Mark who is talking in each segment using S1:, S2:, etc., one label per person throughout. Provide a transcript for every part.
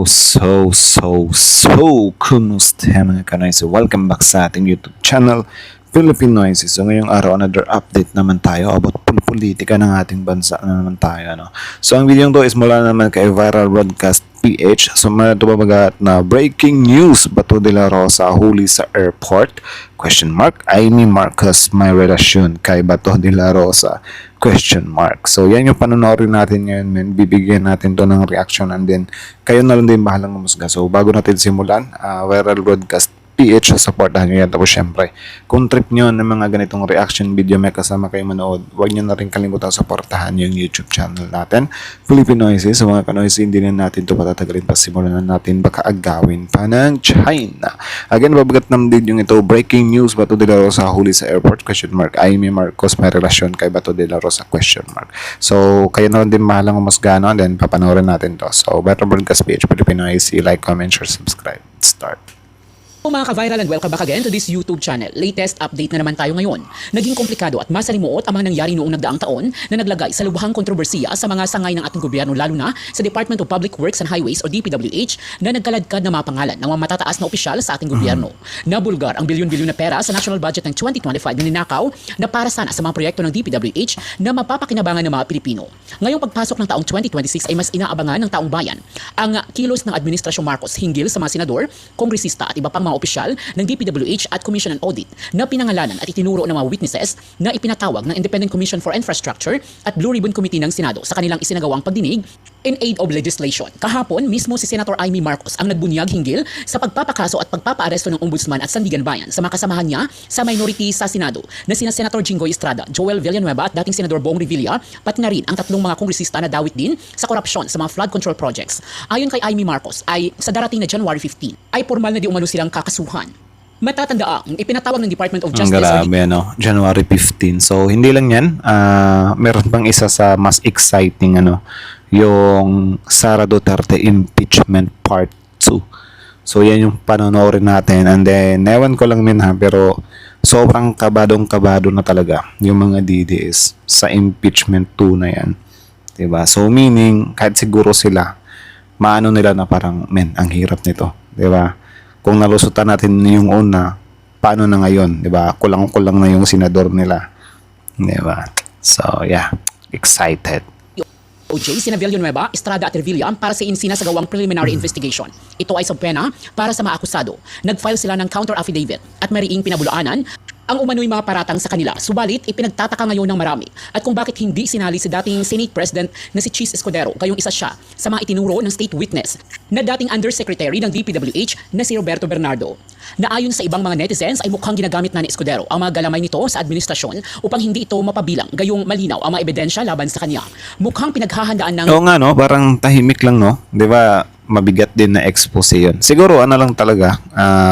S1: Kumusta mga kanoy? So, welcome back sa ating YouTube channel, Philippine Noises. So, ngayong araw, another update naman tayo about politika ng ating bansa na naman tayo. So, ang video to is mula naman kay Viral Broadcast PH. So, may tumabagat na breaking news. Bato de la Rosa huli sa airport? Question mark. Amy Marcos may relasyon kay Bato de la Rosa? Question mark. So, yan yung panonoorin natin ngayon, men. Bibigyan natin to ng reaction and then kayo na lang din bahalang umusga. So, bago natin simulan, Viral Broadcast PH, supportahan nyo yan. Tapos syempre, kung trip nyo ng mga ganitong reaction video may kasama kayo manood, huwag nyo na rin kalimutan supportahan yung YouTube channel natin, Philippine Noises. So mga kanoise, hindi na natin ito patatagalin pa, simulan na natin, baka agawin pa ng China. Again, babagat ng din yung ito, breaking news, Bato de la Rosa huli sa airport? Question mark. Amy Marcos may relasyon kay Bato de la Rosa? Question mark. So, kayo na lang din mahalang umusgano and then papanoorin natin to. So, Viral Broadcast PH, Philippine Noises, like, comment, share, subscribe. Start.
S2: Mga ka-viral and welcome back again to this YouTube channel. Latest update na naman tayo ngayon. Naging komplikado at masalimuot ang mga nangyari noong nagdaang taon na naglagay sa lubhang kontrobersiya sa mga sangay ng ating gobyerno, lalo na sa Department of Public Works and Highways o DPWH na nagkaladkad na mga pangalan ng mga matataas na opisyal sa ating gobyerno. Nabulgar ang bilyon-bilyon na pera sa national budget ng 2025 na ninakaw na para sana sa mga proyekto ng DPWH na mapapakinabangan ng mga Pilipino. Ngayong pagpasok ng taong 2026 ay mas inaabangan ng taong bayan ang kilos ng Administrasyong Marcos hinggil sa mga senador, kongresista at iba pang mga opisyal ng DPWH at Commission on Audit na pinangalanan at itinuro ng mga witnesses na ipinatawag ng Independent Commission for Infrastructure at Blue Ribbon Committee ng Senado sa kanilang isinagawang pagdinig in aid of legislation. Kahapon, mismo si Senator Amy Marcos ang nagbunyag hinggil sa pagpapakaso at pagpapaaresto ng Ombudsman at Sandigan Bayan sa mga kasamahan niya sa minority sa Senado na sina Senator Jinggoy Estrada, Joel Villanueva at dating Senador Bong Revilla, pati na rin ang tatlong mga kongresista na dawit din sa korupsyon sa mga flood control projects. Ayon kay Amy Marcos ay sa darating na January 15 ay formal na di umano silang kakasuhan. Matatandaan, ipinatawag ng Department of Justice.
S1: Ang grabe, January 15. So, hindi lang yan. Meron pang isa sa mas exciting, yung Sara Duterte impeachment part 2. So, yan yung panonoorin natin. And then, ewan ko lang pero sobrang kabadong-kabado na talaga yung mga DDS sa impeachment 2 na yan. Diba? So, meaning, kahit siguro sila, maano nila na parang, ang hirap nito. Diba? Kung nalusutan natin yung una, paano na ngayon, 'di ba? Kulang-kulang na yung senador nila. 'Di ba? So, yeah, excited.
S2: OJ, sina Villanueva, Estrada at Revilla para sa sinasagawang preliminary investigation. Ito ay subpena para sa mga akusado. Nag-file sila ng counter affidavit at mariing pinabulaanan ang umano'y mga paratang sa kanila. Subalit, ipinagtataka ngayon ng marami at kung bakit hindi sinali si dating Senate President na si Chis Escudero, gayong isa siya sa mga itinuro ng state witness na dating Undersecretary ng DPWH na si Roberto Bernardo. Na ayon sa ibang mga netizens ay mukhang ginagamit na ni Escudero ang mga galamay nito sa administrasyon upang hindi ito mapabilang, gayong malinaw ang mga ebidensya laban sa kanya. Mukhang pinaghahandaan ng...
S1: Oo nga, parang tahimik lang, Di ba? Mabigat din na expose yun. Siguro lang talaga,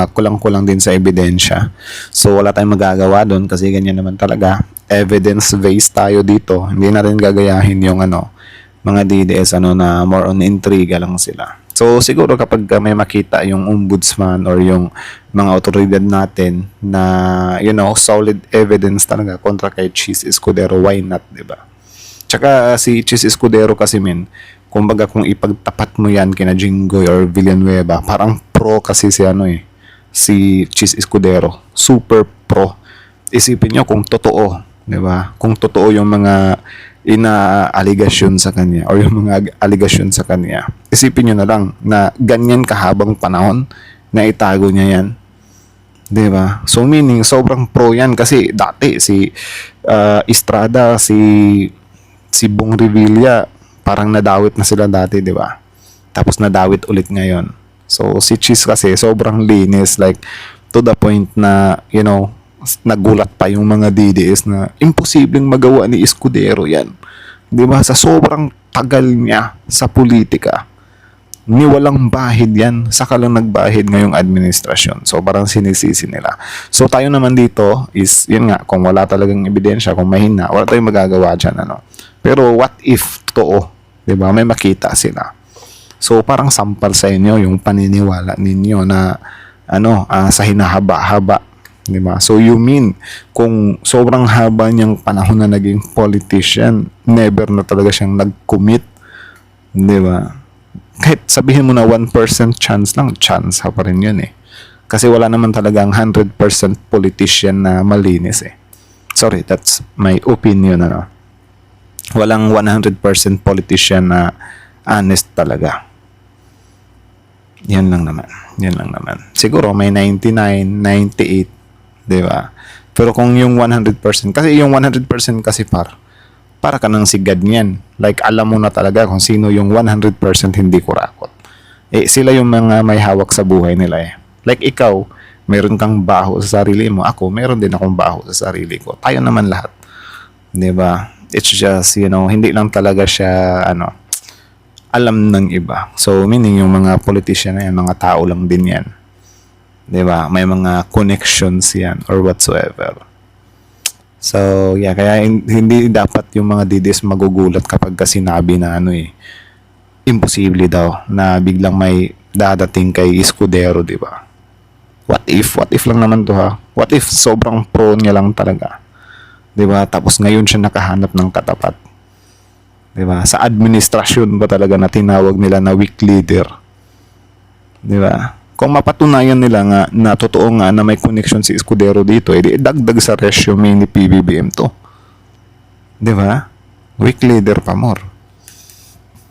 S1: kulang-kulang din sa ebidensya. So wala tayong magagawa doon kasi ganyan naman talaga. Evidence-based tayo dito. Hindi na rin gagayahin yung mga DDS na more on intriga lang sila. So siguro kapag may makita yung ombudsman or yung mga otoridad natin na solid evidence talaga kontra kay Chis Escudero, why not, 'di ba? Tsaka si Chis Escudero kasi kumbaga kung ipagtapat mo yan kina Jinggoy or Villanueva, parang pro kasi si Chis Escudero. Super pro. Isipin nyo kung totoo, di ba? Kung totoo yung mga ina-aligasyon sa kanya or yung mga aligasyon sa kanya. Isipin nyo na lang na ganyan kahabang panahon na itago niya yan. Di ba? So meaning, sobrang pro yan kasi dati si Estrada, si Bong Revilla, parang nadawit na sila dati, di ba? Tapos nadawit ulit ngayon. So, si Chis kasi sobrang linis, like, to the point na, nagulat pa yung mga DDS na imposibleng magawa ni Escudero yan. Di ba? Sa sobrang tagal niya sa politika, ni walang bahid yan, saka lang nagbahid ngayong administrasyon. So, parang sinisisi nila. So, tayo naman dito is, yun nga, kung wala talagang ebidensya, kung mahina, wala tayong magagawa dyan, Pero, what if totoo? Diba? May makita sila. So, parang sampal sa inyo yung paniniwala ninyo na sa hinahaba-haba. Diba? So, you mean, kung sobrang haba niyang panahon na naging politician, never na talaga siyang nag-commit. Diba? kahit sabihin mo na 1% chance lang, chance pa rin yun eh. Kasi wala naman talagang 100% politician na malinis eh. Sorry, that's my opinion. Ano. Walang 100% politician na honest talaga. Yan lang naman. Yan lang naman. Siguro may 99, 98, di ba? Pero kung yung 100%, kasi yung 100% kasi para ka nang sigad niyan. Like, alam mo na talaga kung sino yung 100% hindi kurakot. Eh, sila yung mga may hawak sa buhay nila eh. Like, ikaw, meron kang baho sa sarili mo. Ako, meron din akong baho sa sarili ko. Tayo naman lahat. Diba? It's just, hindi lang talaga siya, alam ng iba. So, meaning yung mga politician na yan, mga tao lang din yan. Diba? May mga connections yan or whatsoever. So, yeah, kaya hindi dapat yung mga didis magugulat kapag sinabi na imposible daw na biglang may dadating kay Escudero, di ba? What if lang naman to ha? What if sobrang pro niya lang talaga? Di ba? Tapos ngayon siya nakahanap ng katapat. Di ba? Sa administrasyon ba talaga na tinawag nila na weak leader? Di ba? Kung mapatunayan nila nga na totoo nga na may connection si Escudero dito, edi dagdag sa resume ni PBBM to. Di ba? Weak leader pa more.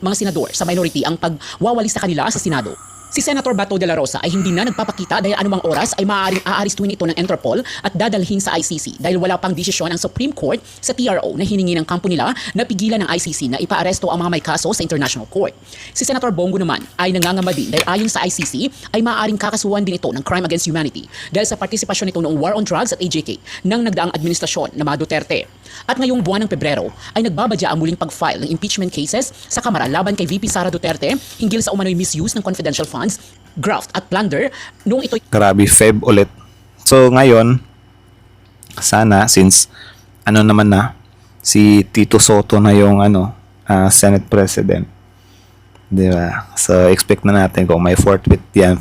S2: Mga senador sa minority ang pagwawali sa kanila sa Senado. Si Senator Bato de la Rosa ay hindi na nagpapakita dahil anumang oras ay maaaring aaristuin ito ng Interpol at dadalhin sa ICC dahil wala pang desisyon ang Supreme Court sa TRO na hiningi ng kampo nila na pigilan ng ICC na ipaaresto ang mga may kaso sa International Court. Si Senator Bongo naman ay nangangamba din dahil ayon sa ICC ay maaaring kakasuhan din ito ng crime against humanity dahil sa partisipasyon nito noong War on Drugs at AJK ng nagdaang administrasyon na mga Duterte. At ngayong buwan ng Pebrero ay nagbabadya ang muling pag-file ng impeachment cases sa Kamara laban kay VP Sara Duterte hinggil sa umano'y misuse ng confidential funds, graft at plunder noong ito'y
S1: Grabe, Feb ulit. So ngayon, sana since naman na si Tito Soto na yung Senate President. 'Di ba? So expect na natin kung may forthwith dyan.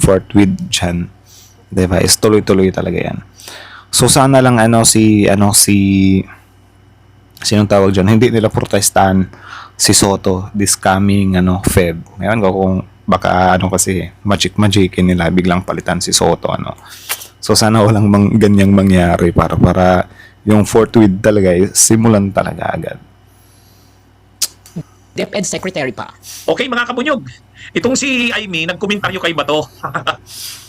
S1: 'Di ba? Is tuloy-tuloy talaga 'yan. So sana lang sinong tawag dyan, hindi nila protestahan si Soto this coming Feb. Ngayon ko kung baka kasi magic-magicin nila biglang palitan si Soto So sana walang ganyang mangyari para yung forthwith talaga simulan talaga agad.
S2: DepEd Secretary pa.
S3: Okay mga kabunyog, itong si Aimee nagkomentaryo kay Bato.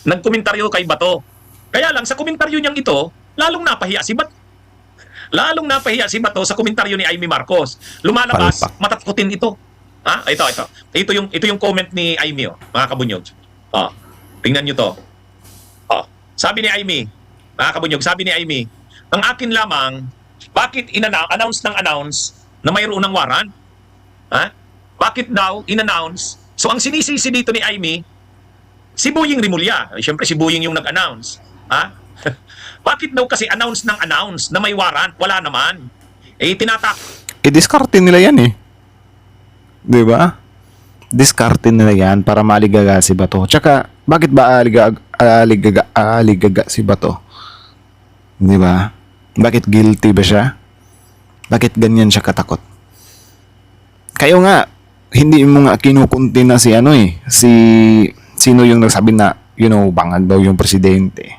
S3: Nagkomentaryo kay Bato. Kaya lang sa komentaryo niyang ito, lalong napahiya si Bato. Lalong napahiya si Bato sa komentaryo ni Aimee Marcos. Lumalabas,
S1: Palpak.
S3: matakutin ito. Ito. Ito yung comment ni Aimee, mga kabunyog. Tingnan niyo to. Sabi ni Aimee, mga kabunyog, sabi ni Aimee, ang akin lamang, bakit announce na mayroon ng warrant? Bakit daw in-announce? So ang sinisisi dito ni Aimee, si Boying Rimulya. Siyempre si Boying yung nag-announce. Bakit daw kasi announce na may warrant? Wala naman.
S1: I-discarte nila yan eh. 'Di ba? Discarte nila yan para maaligaga si Bato. Tsaka, bakit ba aaligaga si Bato? 'Di ba? Bakit guilty ba siya? Bakit ganyan siya katakot? Kayo nga, hindi mo nga kinukunti na si sino yung nagsabi na, bangag daw yung presidente.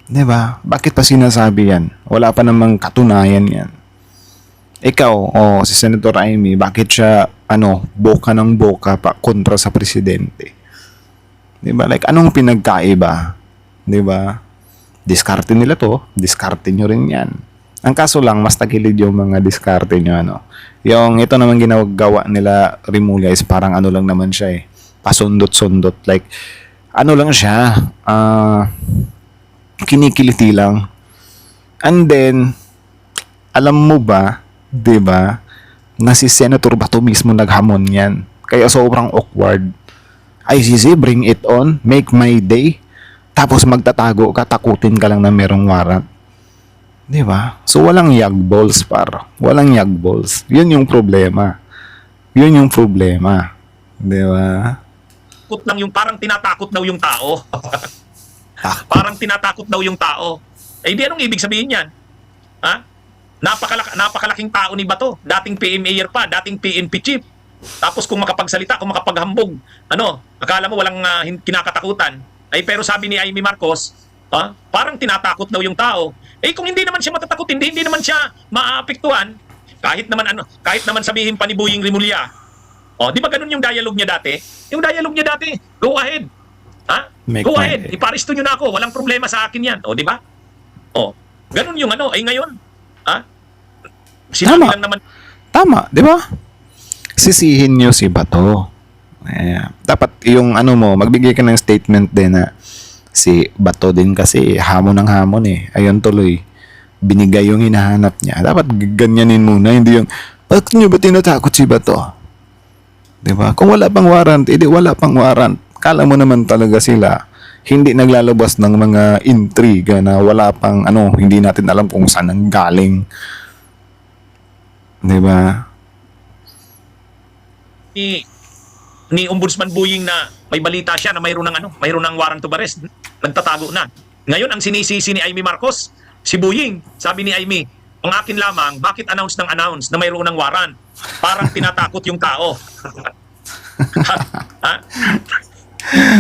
S1: 'Di ba? Bakit pa sinasabi yan? Wala pa namang katunayan yan. Ikaw, si Senator Aimee, bakit siya, boka ng boka pa kontra sa presidente? 'Di ba? Like, anong pinagkaiba? 'Di ba? Diskarte nila to, diskarte nyo rin yan. Ang kaso lang, mas tagilid yung mga diskarte nyo, Yung ito naman ginagawa nila Rimulya is parang lang naman siya eh. Pasundot-sundot. Like, lang siya, kinikiliti lang. And then, alam mo ba, 'di ba, na si Senator Bato mismo naghamon yan. Kaya sobrang awkward. ICC, bring it on, make my day. Tapos magtatago ka, takutin ka lang na merong warrant. 'Di ba? So walang yagballs Walang yagballs. 'Yun yung problema. 'Di ba?
S3: parang tinatakot daw yung tao. Parang tinatakot daw yung tao. Di anong ibig sabihin yan? Napakalaking tao ni Bato. Dating PMAyer pa, dating PNP chief. Tapos kung makapagsalita, kung makapaghambog, akala mo walang kinakatakutan. Ay pero sabi ni Amy Marcos, parang tinatakot daw yung tao. Eh kung hindi naman siya matatakot, hindi naman siya maaapektuhan, kahit naman sabihin pa ni Boying Rimulya. Di ba ganun yung dialogue niya dati? Yung dialogue niya dati, go ahead.
S1: Make
S3: Go
S1: my
S3: ahead,
S1: day.
S3: iparisto nyo na ako, walang problema sa akin yan. Di ba? Ganun yung ay ngayon. Sinabi
S1: Tama.
S3: lang naman,
S1: Tama, di ba? Sisihin nyo si Bato. Dapat yung magbigay ka ng statement din na si Bato din kasi hamon ng hamon eh. Ayun tuloy, binigay yung hinahanap niya. Dapat ganyanin muna, hindi yung, bakit nyo ba tinatakot si Bato? Di ba? Kung wala pang warrant, edi wala pang warrant. Kala mo naman talaga sila hindi naglalabas ng mga intriga na wala pang hindi natin alam kung saan ang galing. Di ba?
S3: ni Ombudsman Boying na may balita siya na mayroon ng warrant of arrest, nagtatago na. Ngayon ang sinisisi ni Amy Marcos, si Boying, sabi ni Amy, ang akin lamang, bakit announce na mayroon ng warrant? Parang tinatakot yung tao.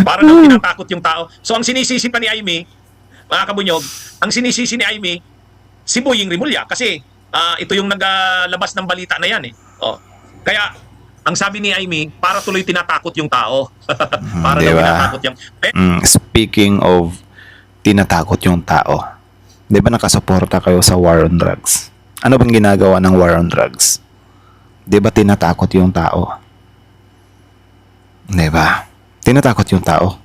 S3: Parang daw tinatakot yung tao. So ang sinisisi pa ni Amy, mga kabunyog, ang sinisisi ni Amy, si Boying Rimulya kasi ito yung naglabas ng balita na yan eh. Kaya ang sabi ni Amy, para tuloy tinatakot yung tao. Para daw
S1: Diba?
S3: tinatakot yung...
S1: Speaking of tinatakot yung tao, di ba nakasuporta kayo sa war on drugs? Ano bang ginagawa ng war on drugs? Di ba tinatakot yung tao? Di ba? Tinatakot yung tao.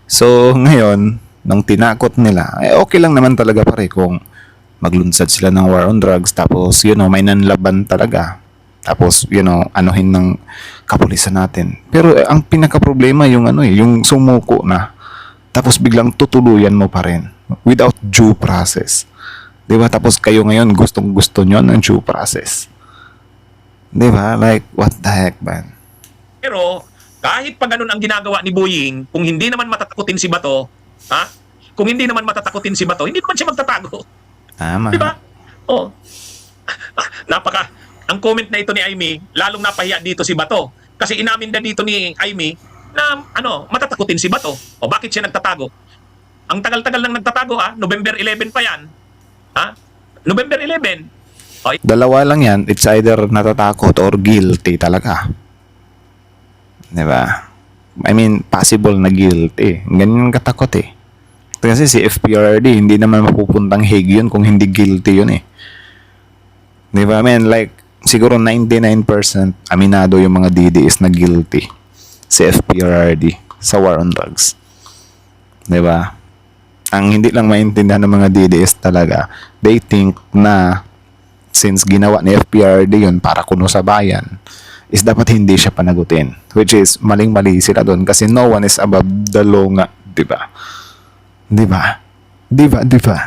S1: So, ngayon, nung tinakot nila, okay lang naman talaga pare kung maglunsad sila ng war on drugs tapos, may nanlaban talaga. Tapos, anuhin ng kapulisan natin. Pero ang pinaka-problema yung yung sumuko na. Tapos biglang tutuluyan mo pa rin without due process. 'Di ba? Tapos kayo ngayon gustong-gusto nyo ng due process. 'Di ba? Like, what the heck, man?
S3: Pero kahit pa ganun ang ginagawa ni Boying, kung hindi naman matatakutin si Bato, kung hindi naman matatakutin si Bato, hindi naman siya magtatago.
S1: Tama.
S3: Di ba? Ang comment na ito ni Amy, lalong napahiya dito si Bato. Kasi inamin na dito ni Amy na matatakutin si Bato. Bakit siya nagtatago? Ang tagal-tagal nang nagtatago November 11 pa yan. November 11.
S1: Dalawa lang yan. It's either natatakot or guilty talaga. 'Di ba? I mean, possible na guilty. Ganyan katakot eh. Kasi si FPRD, hindi naman mapupuntang Hague yun kung hindi guilty yun eh. 'Di ba? I mean, like, siguro 99% aminado yung mga DDS na guilty si FPRD sa war on drugs. 'Di ba? Ang hindi lang maintindihan ng mga DDS talaga, they think na since ginawa ni FPRD yun para kuno sa bayan, is dapat hindi siya panagutin. Which is, maling-mali sila doon kasi no one is above the law nga. 'Di ba? 'Di ba? 'Di ba? 'Di ba?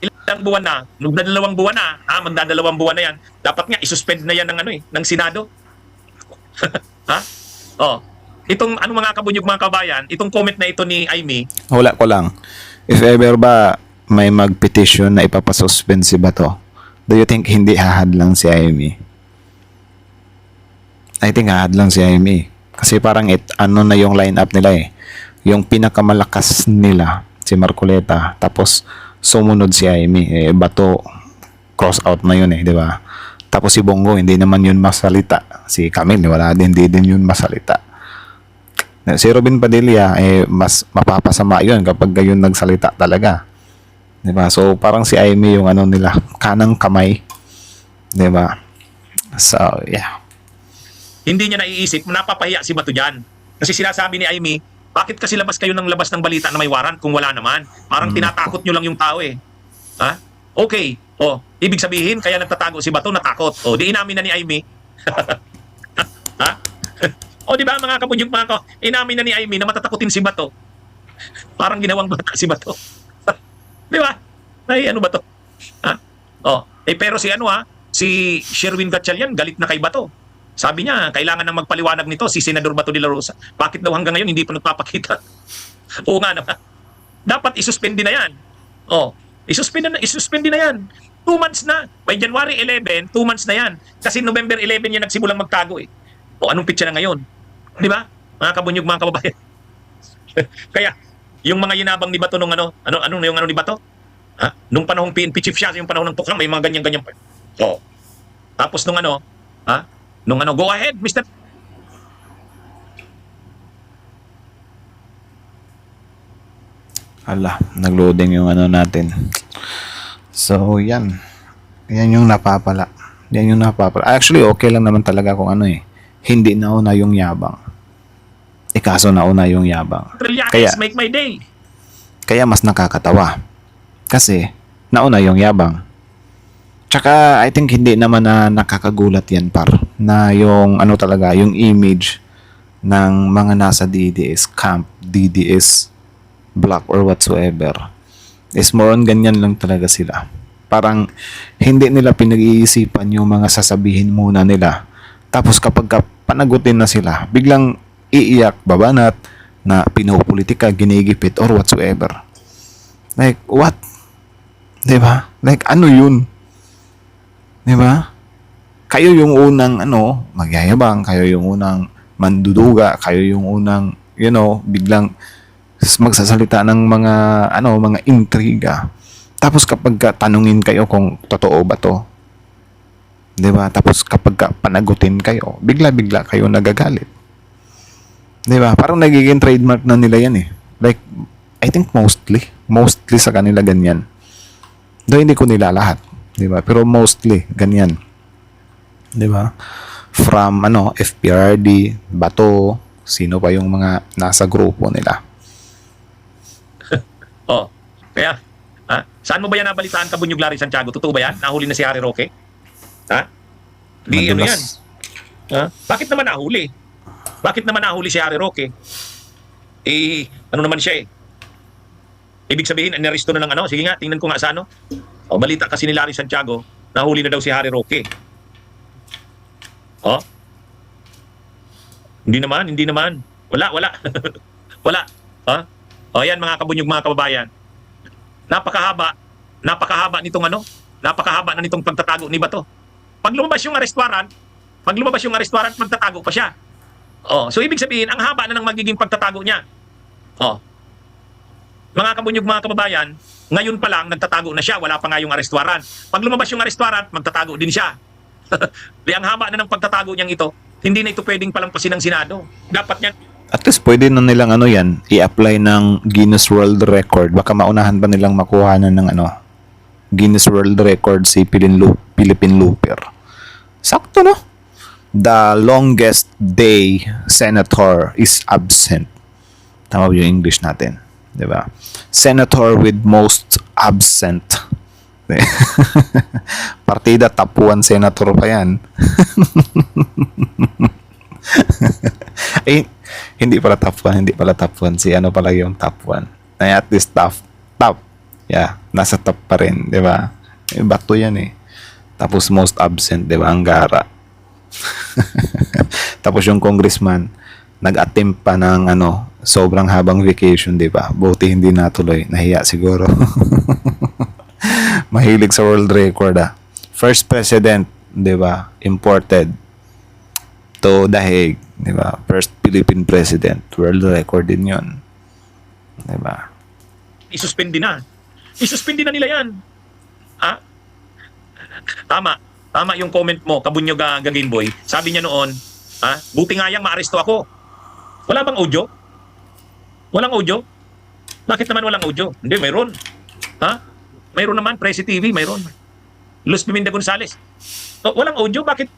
S3: Ilang buwan na, magdadalawang buwan na, magdadalawang buwan na yan. Dapat nga isuspend na yan ng Senado. Itong mga kabunyog mga kabayan, itong comment na ito ni Amy,
S1: Wala ko lang. If ever ba may mag-petition na ipapasuspend si Bato, do you think hindi hahadlang si Amy? I think hahadlang si Amy. Kasi parang na yung lineup nila eh. Yung pinakamalakas nila, si Marcoleta, tapos sumunod si Amy. Bato, cross out na yun eh, di ba? Tapos si Bongo, hindi naman yun masalita. Si Camille, wala din, hindi din yun masalita. Si Robin Padilla, mas mapapasama yun kapag gayon nagsalita talaga. Diba? So, parang si Amy yung nila, kanang kamay. Diba? So, yeah.
S3: hindi niya naiisip, napapahiya si Bato dyan. Kasi sinasabi ni Amy, bakit kasi labas kayo ng labas ng balita na may warrant kung wala naman? Parang tinatakot nyo lang yung tao eh. Okay. Ibig sabihin, kaya nagtatago si Bato, natakot. Di inamin na ni Amy. Di ba mga kabunyog inamin na ni Amy na matatakutin si Bato. Parang ginawang bata si Bato. Di ba? Ay, ano ba to? Pero si Sherwin Gatchalian galit na kay Bato. Sabi niya, kailangan nang magpaliwanag nito si Senador Bato de la Rosa. Bakit daw hanggang ngayon hindi pa nagpapakita? Oo nga naman. Dapat isuspend na yan. Isuspend na yan. 2 months na. By January 11, 2 months na yan. Kasi November 11 yan nagsimulang magtago eh. O anong pitsa na ngayon? Di ba? Mga kabunyog, mga kababayan. Kaya, yung mga yinabang ni Bato nung ano yung ano ni Bato? Ha? Nung panahong PNP chief siya, yung panahon ng Tukang, may mga ganyan-ganyan pa. So, tapos nung ha? Nung go ahead, Mr.
S1: Ala, nag-loading yung ano natin. So, yan. Yan yung napapala. Yan yung napapala. Actually, okay lang naman talaga kung hindi nauna yung yabang. Kaso nauna yung yabang.
S3: Trillanes, make my day.
S1: Kaya mas nakakatawa. Kasi, nauna yung yabang. Tsaka, I think hindi naman na nakakagulat yan, par. Na yung, talaga, yung image ng mga nasa DDS camp, DDS block or whatsoever, is more on ganyan lang talaga sila. Parang, hindi nila pinag-iisipan yung mga sasabihin muna nila. Tapos kapag panagutin na sila, biglang iiyak, babanat, na pinopolitika, ginigipit, or whatsoever. Like, what? Diba? Like, ano yun? Diba? Kayo yung unang, magyayabang, kayo yung unang manduduga, kayo yung unang, biglang magsasalita ng mga intriga. Tapos kapag tanungin kayo kung totoo ba to, diba? Tapos kapag panagutin kayo, bigla-bigla kayo nagagalit. Diba? Parang nagiging trademark na nila yan eh. Like, I think mostly sa kanila ganyan. Though hindi ko nila lahat, 'di ba? Pero mostly ganyan. 'Di ba? From FPRD, Bato, sino pa yung mga nasa grupo nila.
S3: Kaya saan mo ba yan nabalitaan, Kabunyog Larry Santiago? Totoo ba yan? Nahuli na si Harry Roque? Ha? Di ano yan? Ha? Bakit naman nahuli? Bakit naman nahuli si Harry Roque? Ano naman siya eh? Ibig sabihin, aniresto na ng Sige nga, tingnan ko nga sa balita kasi ni Larry Santiago, nahuli na daw si Harry Roque. Hindi naman. Wala. Wala. Yan mga kabunyog, mga kababayan. Napakahaba nitong napakahaba na nitong pagtatago ni Bato. Pag lumabas yung arrest warrant, magtatago pa siya. So ibig sabihin, ang haba na ng magiging pagtatago niya. Mga kabunyog, mga kababayan, ngayon pa lang nagtatago na siya, wala pa nga yung arrest warrant. Pag lumabas yung arrest warrant, magtatago din siya. Ang haba na ng pagtatago niyang ito, hindi na ito pwedeng palampasin ng Senado. Dapat niyan.
S1: At least pwede na nilang i-apply ng Guinness World Record. Baka maunahan pa nilang makuha na ng Guinness World Record si Philippine Looper. Sakto, no? The longest day senator is absent. Tama ba yung English natin? Diba? Senator with most absent. Partida top 1 senator pa yan. Hindi pala top 1. Si pala yung top 1. Ay, at least top. Yeah, nasa top pa rin, di ba? Bato yan eh. Tapos most absent, di ba? Ang gara. Tapos yung congressman, nag-attempt pa ng sobrang habang vacation, di ba? Buti hindi natuloy. Nahiya siguro. Mahilig sa world record First president, di ba? Imported to The Hague, di ba? First Philippine president, world record din 'yon. Di ba?
S3: Isuspindi na nila yan. Tama yung comment mo, Kabunyog Gameboy. Sabi niya noon, buti nga yang maaresto ako. Wala bang audio? Walang audio? Bakit naman walang audio? Hindi, mayroon. Mayroon naman, Presi TV, mayroon. Luz Piminda Gonzales. Walang audio, bakit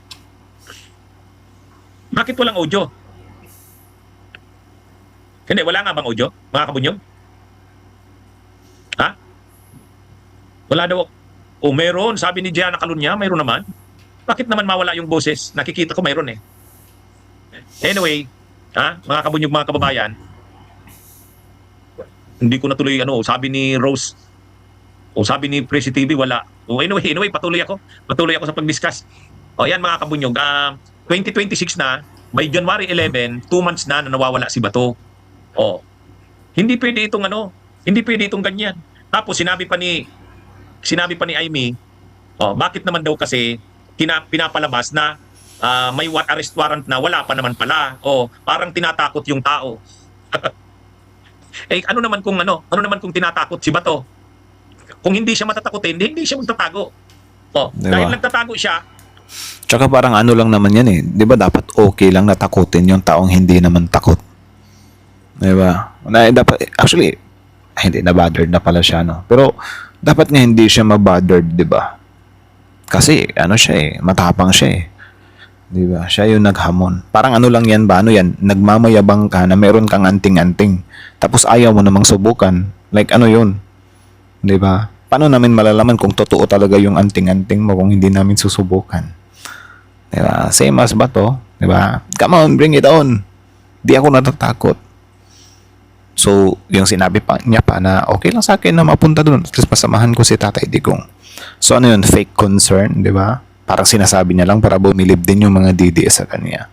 S3: walang audio? Hindi, wala nga bang audio, mga Kabunyog? Wala daw. Meron. Sabi ni Gianna Calunya, mayroon naman. Bakit naman mawala yung boses? Nakikita ko mayroon eh. Anyway, mga Kabunyog, mga kababayan, hindi ko natuloy sabi ni Rose, sabi ni Presi TV, wala. Anyway, patuloy ako sa pag-discuss. Yan mga Kabunyog, 2026 na, by January 11, 2 months na nawawala si Bato. Hindi pwede itong ganyan. Tapos sinabi pa ni Amy, bakit naman daw kasi pinapalabas na may arrest warrant na, wala pa naman pala. O parang tinatakot yung tao. Ano naman kung tinatakot si Bato? Kung hindi siya matatakotin, hindi siya magtatago. O,
S1: Diba?
S3: dahil nagtatago siya,
S1: Tsaka parang ano lang naman yan eh. Di ba dapat okay lang natakutin yung taong hindi naman takot? Di ba? Dapat, actually, hindi na bothered na pala siya, no? Pero dapat nga hindi siya mabothered, di ba? Kasi ano siya eh, matapang siya eh. Di ba? Siya yung naghamon. Parang ano lang yan ba? Ano yan? Nagmamayabang ka na meron kang anting-anting. Tapos ayaw mo namang subukan. Like ano yun? Di ba? Paano namin malalaman kung totoo talaga yung anting-anting mo kung hindi namin susubukan? Di ba? Same as Bato. Di ba? Come on, bring it on. Di ako natatakot. So, yung sinabi pa niya pa na okay lang sa akin na mapunta doon. At least masamahan ko si Tatay Digong. So, ano yun? Fake concern, di ba? Parang sinasabi niya lang para bumilib din yung mga DDS sa kanya.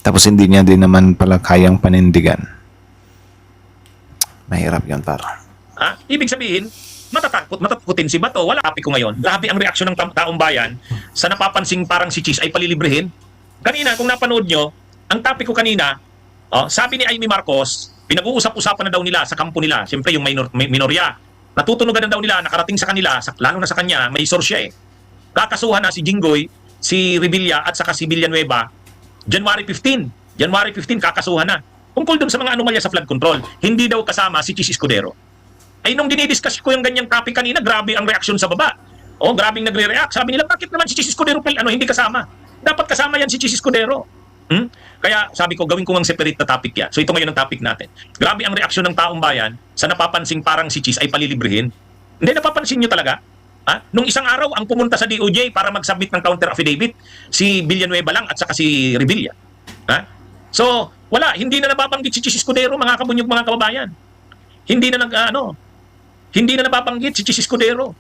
S1: Tapos hindi niya din naman pala kayang panindigan. Mahirap yun para.
S3: ibig sabihin, matatakutin si Bato. Wala topic ko ngayon. Grabe ang reaksyon ng taong bayan sa napapansing parang si Cheese ay palilibrihin. Kanina, kung napanood nyo, ang topic ko kanina, sabi ni Amy Marcos, pinag-uusap-usapan na daw nila sa kampo nila. Siyempre, yung minorya. Natutunugan na daw nila, nakarating sa kanila, lalo na sa kanya, may source siya eh. Kakasuhan na si Jinggoy, si Revilla at saka si Villanueva, January 15. January 15, kakasuhan na. Tungkol dun sa mga anomalya sa flood control. Hindi daw kasama si Cheese Escudero. Ay nung dinidiscuss ko yung ganyang topic kanina, grabe ang reaksyon sa baba. Grabing nagre-react. Sabi nila, bakit naman si Cheese Escudero hindi kasama? Dapat kasama yan si Cheese Escudero. Kaya sabi ko, gawin ko ng separate na topic yan. So ito ngayon ang topic natin. Grabe ang reaksyon ng taong bayan sa napapansing parang si Cheese ay palilibrihin. Hindi, napapansin nyo talaga? Nung isang araw, ang pumunta sa DOJ para mag-submit ng counter affidavit, si Villanueva lang at saka si Revilla. So, wala. Hindi na nababanggit si Cheese Escudero, mga kabunyog, mga kababayan. Hindi na nababanggit si Cheese Escudero.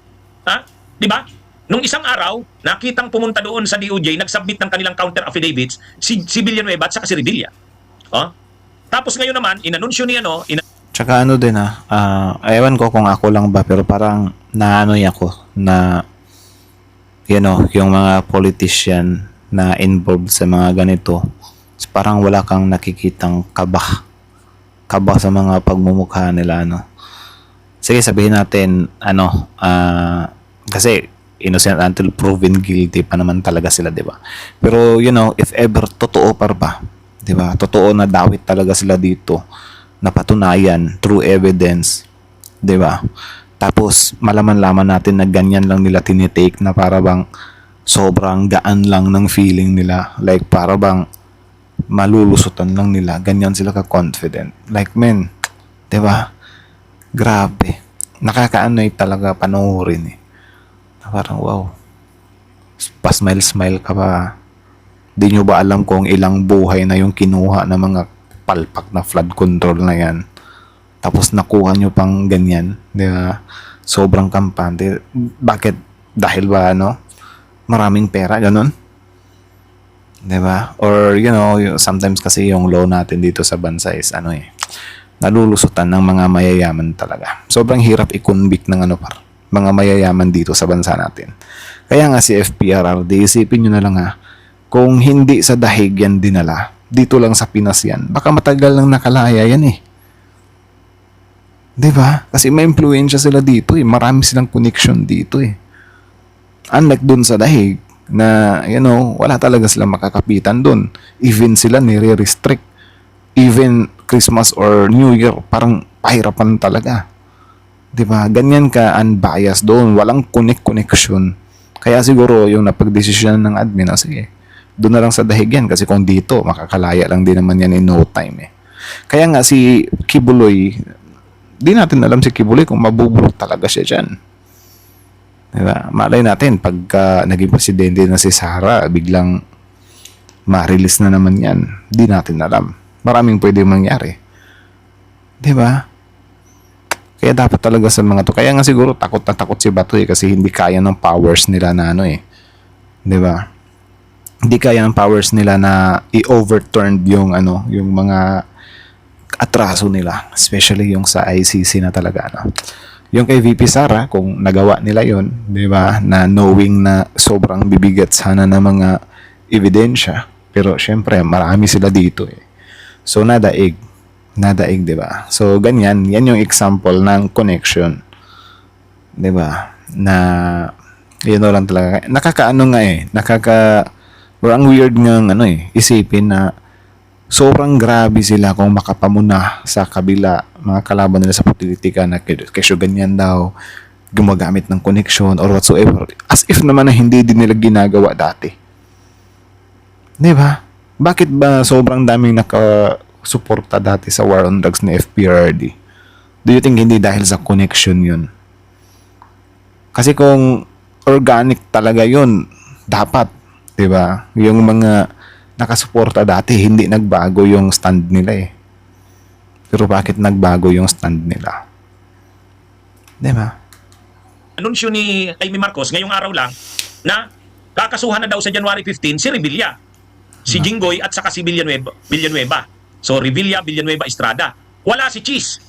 S3: Di ba? Nung isang araw, nakitang pumunta doon sa DOJ, nag-submit ng kanilang counter affidavits si Villanueva at saka si Revilla. Tapos ngayon naman, inanunsyo ni
S1: Tsaka ano din ewan ko kung ako lang ba, pero parang naanoy ako na yung mga politician na involved sa mga ganito, parang wala kang nakikitang kaba sa mga pagmumukha nila, Sige, sabihin natin, kasi innocent until proven guilty pa naman talaga sila, di ba? Pero, if ever totoo ba, di ba? Totoo na dawit talaga sila dito, napatunayan through evidence, di ba? Tapos, malaman-laman natin na ganyan lang nila tinitake na para bang sobrang gaan lang ng feeling nila. Like, para bang malulusutan lang nila. Ganyan sila ka-confident. Like, men, di ba? Grabe. Nakakaanoy talaga panoorin eh. Parang wow. Pa-smile ka pa. Di nyo ba alam kung ilang buhay na yung kinuha ng mga palpak na flood control na yan? Tapos nakuha nyo pang ganyan. Di ba? Sobrang kampante. Bakit? Dahil ba maraming pera, ganun? Di ba? Or sometimes kasi yung law natin dito sa bansa is nalulusutan ng mga mayayaman talaga. Sobrang hirap i-convict ng mga mayayaman dito sa bansa natin. Kaya nga si FPRRD, isipin nyo na lang kung hindi sa dahig yan dinala, dito lang sa Pinas yan, baka matagal lang nakalaya yan eh. Diba? Kasi may impluensya sila dito eh. Marami silang connection dito eh. Unlike dun sa dahig, na, wala talaga silang makakapitan dun. Even sila nire-restrict. Even Christmas or New Year, parang pahirapan talaga. Diba? Ganyan ka unbiased doon. Walang connection. Kaya siguro yung napagdesisyon ng admin, sige, doon na lang sa dahig yan. Kasi kung dito, makakalaya lang din naman yan in no time eh. Kaya nga si Kibuloy, di natin alam si Kibuloy kung mabubulok talaga siya dyan. Diba? Malay natin, pagka naging presidente na si Sara, biglang ma-release na naman yan. Di natin alam. Maraming pwede mangyari. Diba? Kaya dapat talaga sa mga to. Kaya nga siguro takot na takot si Bato kasi hindi kaya ng powers nila na Diba? Hindi kaya ng powers nila na i-overturn yung mga atraso nila. Especially yung sa ICC na talaga, Yung kay VP Sara, kung nagawa nila yun, di ba, na knowing na sobrang bibigat sana ng mga ebidensya. Pero syempre, marami sila dito eh. So, nadaig. Nadaig, di ba? So, ganyan. Yan yung example ng connection. Di ba? Na, yun lang talaga. Nakakaano nga eh. Or ang weird nga isipin na sobrang grabe sila kung makapamuna sa kabila, mga kalaban nila sa politika na kesyo ganyan daw, gumagamit ng connection or whatsoever. As if naman na hindi din nila ginagawa dati. Di ba? Bakit ba sobrang daming nakasuporta dati sa war on drugs ni FPRD? Do you think hindi dahil sa connection yun? Kasi kung organic talaga yun, dapat, di ba? Yung mga nakasuporta dati, hindi nagbago yung stand nila eh. Pero bakit nagbago yung stand nila? Di ba?
S3: Anunsyo ni Amy Marcos ngayong araw lang na kakasuhan na daw sa January 15 si Revilla, si Jinggoy at saka si Villanueva. So Revilla, Villanueva, Estrada. Wala si Cheese.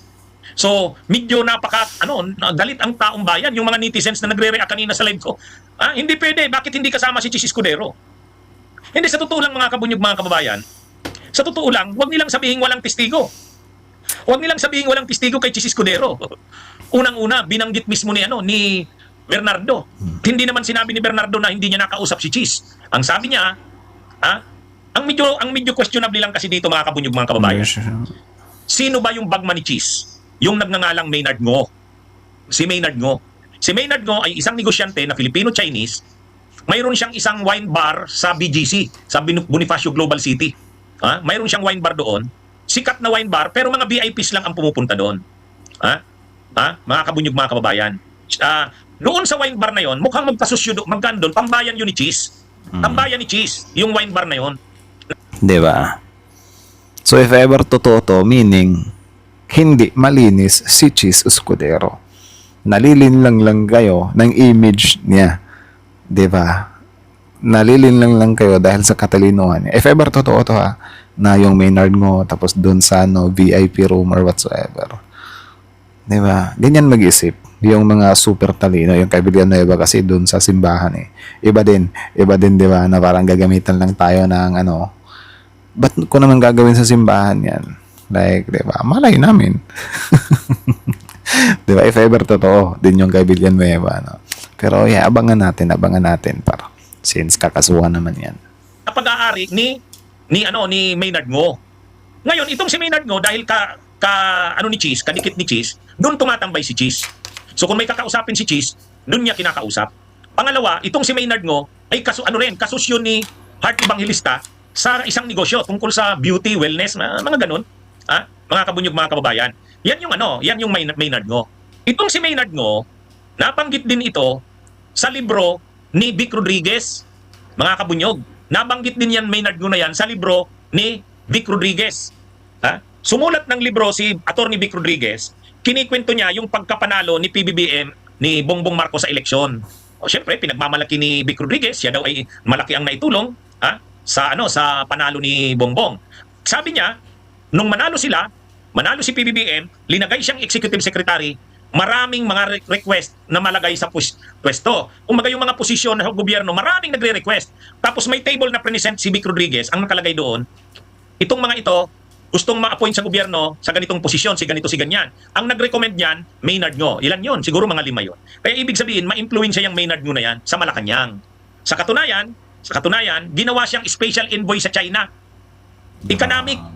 S3: So medyo galit ang taong bayan, yung mga netizens na nagre-react kanina sa live ko. Hindi pwede, bakit hindi kasama si Cheese Escudero? Hindi, sa totoo lang mga kabunyog, mga kababayan, sa totoo lang, huwag nilang sabihin walang testigo. Huwag nilang sabihin walang testigo kay Cheese Escudero. Unang-una, binanggit mismo ni Bernardo. Hindi naman sinabi ni Bernardo na hindi niya nakausap si Cheese. Ang sabi niya, ang medyo questionable lang kasi dito mga kabunyog, mga kababayan. Sino ba yung bagman ni Cheese? Yung nagngangalang Maynard Ngo. Si Maynard Ngo. Si Maynard Ngo ay isang negosyante na Filipino-Chinese. Mayroon siyang isang wine bar sa BGC, sa Bonifacio Global City. Mayroon siyang wine bar doon. Sikat na wine bar, pero mga VIPs lang ang pumupunta doon. Mga kabunyog, mga kababayan. Doon sa wine bar na yon, mukhang magkasusyo magkano doon, pambayan yun ni Cheese. Pambayan ni Cheese, yung wine bar na yon.
S1: Di ba? So if ever totoo to, meaning hindi malinis si Cheese Escudero. Nalilinlang lang kayo ng image niya. Di ba? Nalilinlang lang kayo dahil sa katalinuhan niya. If ever totoo to na yung Maynard Ngo, tapos dun sa VIP room or whatsoever. Di ba? Ganyan mag-isip. Yung mga super talino, yung kay Villanueva kasi dun sa simbahan eh. Iba din, di ba, na parang gagamitan lang tayo ng ba't ko naman gagawin sa simbahan yan? Like, di ba, malay namin. Di ba, if ever totoo, din yung kay Villanueva, no? Pero yeah, abangan natin para since kakasuhan naman yan.
S3: Pag-aari ni Maynard Ngo. Ngayon, itong si Maynard Ngo, dahil ni Cheese, kadikit ni Cheese, doon tumatambay si Cheese. So kung may kakausapin si Cheese, doon niya kinakausap. Pangalawa, itong si Maynard Ngo ay kasusyo ni Heart Evangelista sa isang negosyo tungkol sa beauty, wellness, mga ganun. Mga kabunyog, mga kababayan. Yan yung Maynard Ngo. Itong si Maynard Ngo, nabanggit din ito sa libro ni Vic Rodriguez, mga kabunyog. Nabanggit din yan, Maynard Ngo na yan, sa libro ni Vic Rodriguez. Sumulat ng libro si Attorney Vic Rodriguez, kinikwento niya yung pagkapanalo ni PBBM ni Bongbong Marcos sa eleksyon. Siyempre, pinagmamalaki ni Vic Rodriguez, siya daw ay malaki ang naitulong sa panalo ni Bongbong. Sabi niya, nung manalo si PBBM, linagay siyang executive secretary, maraming mga request na malagay sa pwesto. Kumbaga yung mga posisyon ng gobyerno, maraming nagre-request. Tapos may table na present si Vic Rodriguez, ang nakalagay doon, itong mga ito, gustong ma-appoint sa gobyerno sa ganitong posisyon, si ganito, si ganyan. Ang nag-recommend niyan, Maynard Ngo. Ilan yon? Siguro mga 5 yon. Kaya ibig sabihin, ma-influence yung Maynard Ngo na yan sa Malacanang. Sa katunayan, ginawa siyang special envoy sa China.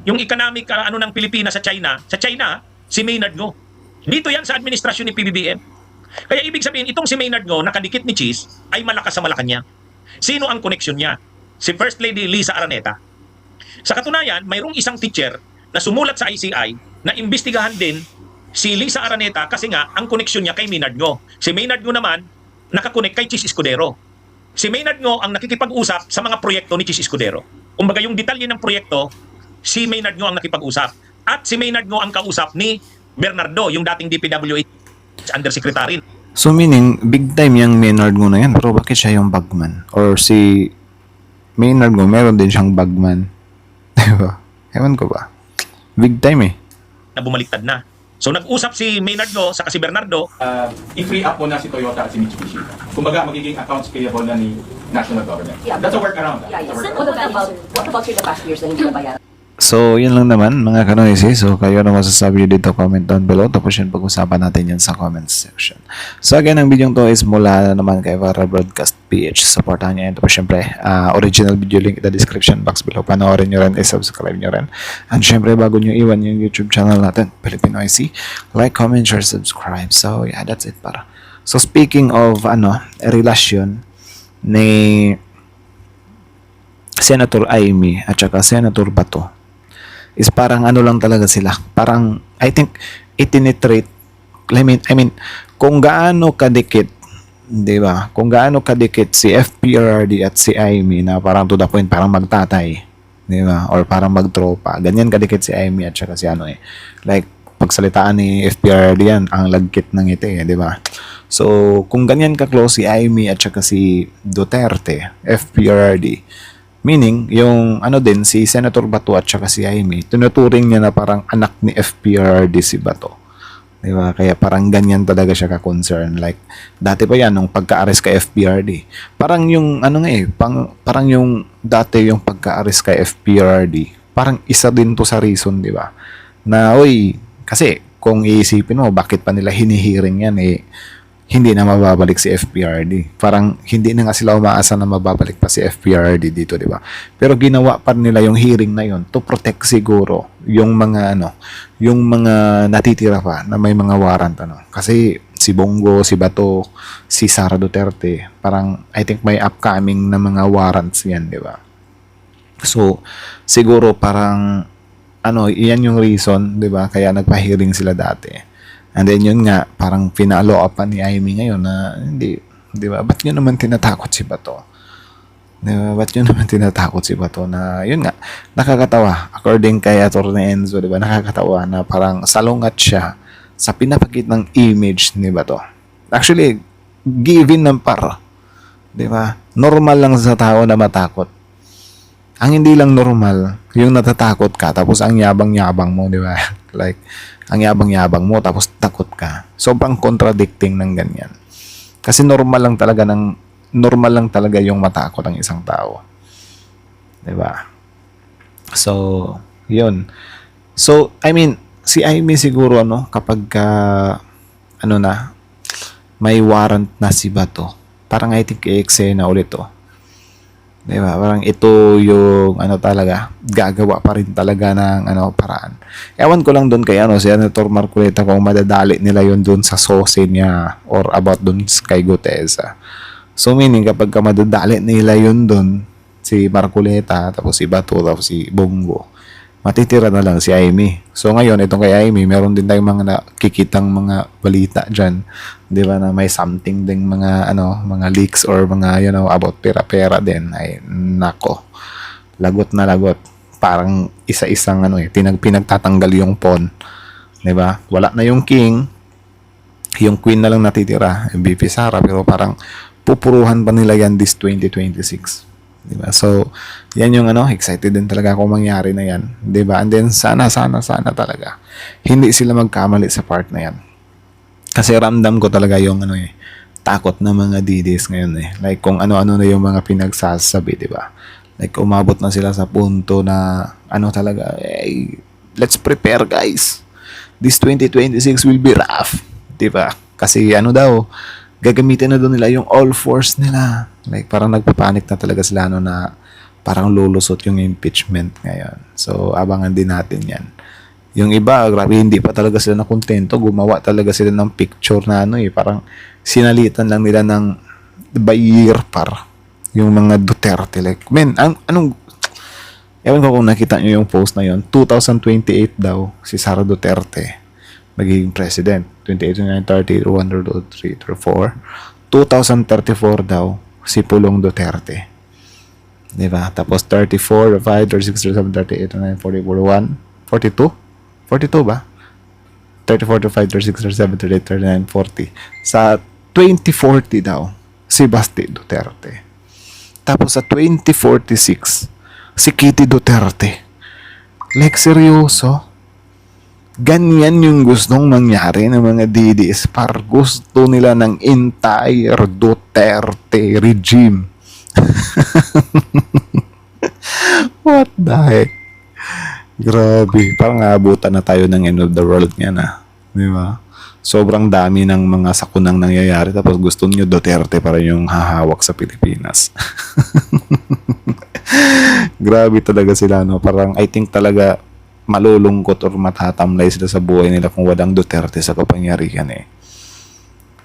S3: Yung economic ng Pilipinas sa China, si Maynard Ngo. Dito yan sa administrasyon ni PBBM. Kaya ibig sabihin, itong si Maynard Ngo, nakadikit ni Cheese, ay malakas sa Malacanang. Sino ang connection niya? Si First Lady Lisa Araneta. Sa katunayan, mayroong isang teacher na sumulat sa ICI na imbestigahan din si Lisa Araneta kasi nga ang connection niya kay Maynard Ngo. Si Maynard Ngo naman, nakakonek kay Cheese Escudero. Si Maynard Ngo ang nakikipag-usap sa mga proyekto ni Cheese Escudero. Kumbaga yung detalye ng proyekto, si Maynard Ngo ang nakipag-usap. At si Maynard Ngo ang kausap ni Bernardo, yung dating DPWH Undersecretary.
S1: So meaning, big time yung Maynard Ngo na yan, pero bakit siya yung bagman? Or si Maynard Ngo, meron din siyang bagman. Diba? Ewan ko ba? Big time eh.
S3: Na bumaliktad na. So nag-usap si Maynardo sa si Bernardo.
S4: I-free up mo na si Toyota at si Mitsubishi. Kumbaga, magiging accounts payable na ni national government.
S5: Yeah.
S4: That's a workaround.
S5: Yeah, yeah. What about your the past years na hindi nabayaran?
S1: So, yun lang naman mga kanoisi. So, kayo na masasabi nyo dito, comment down below. Tapos yun, pag-usapan natin yan sa comments section. So, again, ang video to is mula naman kay Viral Broadcast PH. Supportahan nyo yan. Tapos syempre, original video link in the description box below. Panoorin nyo rin, subscribe nyo rin. And syempre, bago nyo iwan yung YouTube channel natin, Filipino IC, like, comment, share, subscribe. So, yeah, that's it para. So, speaking of, relasyon ni Senator Amy at saka Senator Bato, is parang lang talaga sila. Parang, I think, itinitrate, I mean, kung gaano kadikit, di ba? Kung gaano kadikit si FPRD at si Amy na parang to the point, parang magtatay, di ba? Or parang magtropa. Ganyan kadikit si Amy at saka si like, pagsalitaan ni FPRD yan, ang lagkit ng ngiti, di ba? So, kung ganyan ka-close si Amy at saka si Duterte, FPRD, meaning, yung din, si Senator Bato at saka si Amy, tinuturing niya na parang anak ni FPRD si Bato. Diba? Kaya parang ganyan talaga siya ka-concern. Like, dati pa yan, nung pagka-arrest kay FPRD. Parang yung, parang yung dati yung pagka-arrest kay FPRD, parang isa din to sa reason, di ba? Na, kasi, kung iisipin mo, bakit pa nila hinihiring yan, hindi na mababalik si FPRD. Parang hindi na nga sila umaasa na mababalik pa si FPRD dito, di ba? Pero ginawa pa nila yung hearing na yon to protect siguro yung mga yung mga natitira pa na may mga warrant Kasi si Bongo, si Bato, si Sara Duterte, parang I think may upcoming na mga warrants yan, di ba? So siguro parang iyan yung reason, di ba? Kaya nagpa-hearing sila dati. And then yun nga, parang pinalo up pa ni Amy ngayon na hindi, di ba? Ba't yun naman tinatakot si Bato? Di ba? Ba't yun naman tinatakot si Bato na, yun nga, nakakatawa. According kay Atty. Enzo, di ba? Nakakatawa na parang salungat siya sa pinapakit ng image ni Bato. Actually, given ng par. Di ba? Normal lang sa tao na matakot. Ang hindi lang normal, yung natatakot ka, tapos ang yabang-yabang mo, di ba? Like, ang yabang-yabang mo, tapos takot ka. Sobrang contradicting ng ganyan. Kasi normal lang talaga yung matakot ng isang tao. Di ba? So, yun. So, I mean, si Amy siguro, kapag, may warrant na si Bato, parang I think i-eksena ulit to. Diba? Parang ito yung talaga, gagawa pa rin talaga ng paraan. Ewan ko lang doon kay Senator Marcoleta kung madadali nila yun doon sa sose niya or about doon kay Gutesa. So meaning kapag madadali nila yun doon, si Marcoleta, tapos si Bato, tapos si Bongo, matitira na lang si Amy. So ngayon, itong kay Amy, meron din tayong mga nakikitang mga balita dyan. Di ba na may something ding mga mga leaks or mga about pera-pera din. Ay nako. Lagot na lagot. Parang isa-isang pinagtatanggal yung pawn. Di ba? Wala na yung king. Yung queen na lang natitira, BP Sara, pero parang pupuruhan pa nila yan this 2026. Diba? So, yan yung excited din talaga kung mangyari na yan. Diba? And then, sana talaga. Hindi sila magkamali sa part na yan. Kasi ramdam ko talaga yung takot na mga DDs ngayon Like, kung ano-ano na yung mga pinagsasabi, diba? Like, umabot na sila sa punto na, talaga, let's prepare, guys. This 2026 will be rough. Diba? Kasi, daw, gagamitin na doon nila yung all force nila. Like, parang nagpapanik na talaga sila na parang lulusot yung impeachment ngayon. So, abangan din natin yan. Yung iba, grabe, hindi pa talaga sila nakontento. Gumawa talaga sila ng picture na parang sinalitan lang nila ng by year par. Yung mga Duterte. Like, ewan ko kung nakita nyo yung post na yun. 2028 daw si Sara Duterte magiging president. 28, 29, 30, 1, 2, 3, 4. 2034 daw si Pulong Duterte. Diba? Tapos 34, 5, 36, 37, 38, 39, 40, 41, 42? 42 ba? 34, 35, 36, 37, 38, 39, 40. Sa 2040 daw, si Basti Duterte. Tapos sa 2046, si Kitty Duterte. Like, seryoso? Ganyan yung gustong mangyari ng mga DDS. Gusto nila ng entire Duterte regime. What the heck? Grabe. Parang abutan na tayo ng end of the world niya na. Di ba? Sobrang dami ng mga sakunang nangyayari tapos gusto niyo Duterte para yung hahawak sa Pilipinas. Grabe talaga sila, no? Parang I think talaga malulungkot or matatamlay sila sa buhay nila kung walang Duterte sa kapangyarihan eh.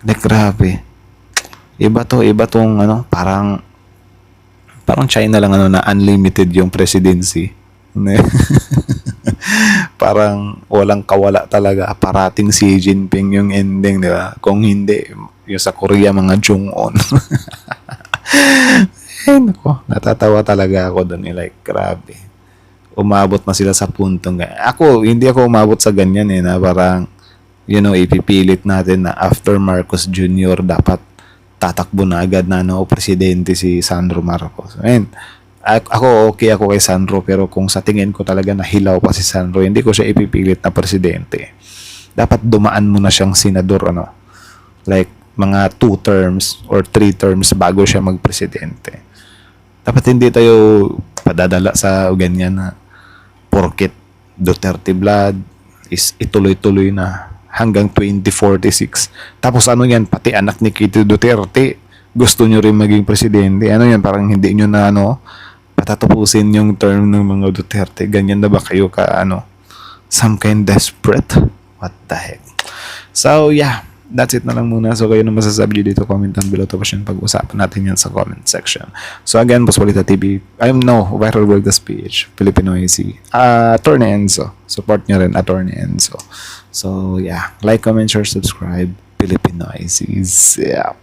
S1: Like, grabe. Iba tong ano, parang China lang ano na unlimited yung presidency. Parang walang kawala talaga. Parating si Jinping yung ending, di ba? Kung hindi, yung sa Korea mga Jong-un. Ay, nako, natatawa talaga ako doon. Like, grabe. Umabot na sila sa puntong hindi ako umabot sa ganyan eh, na parang, ipipilit natin na after Marcos Jr. dapat tatakbo na agad na presidente si Sandro Marcos. Ayun, ako okay ako kay Sandro, pero kung sa tingin ko talaga nahilaw pa si Sandro, hindi ko siya ipipilit na presidente. Dapat dumaan mo na siyang senador, like mga 2 terms or 3 terms bago siya magpresidente. Dapat hindi tayo padadala sa ganyan na porket Duterte blood is ituloy-tuloy na hanggang 2046. Tapos ano yan, pati anak ni Kitty Duterte gusto nyo rin maging presidente. Ano yan, parang hindi nyo na patatapusin yung term ng mga Duterte. Ganyan na ba kayo ka some kind desperate? What the heck? So yeah, that's it na lang muna. So kayo na masasabi nyo dito, comment down below, tapos yun pag-usapan natin yan sa comment section. So again, Boss Balita TV, Viral World the Speech, Filipino AC, Attorney Enzo. Support nyo rin Attorney Enzo. So yeah, like, comment, share, subscribe, Filipino ACs. Yeah.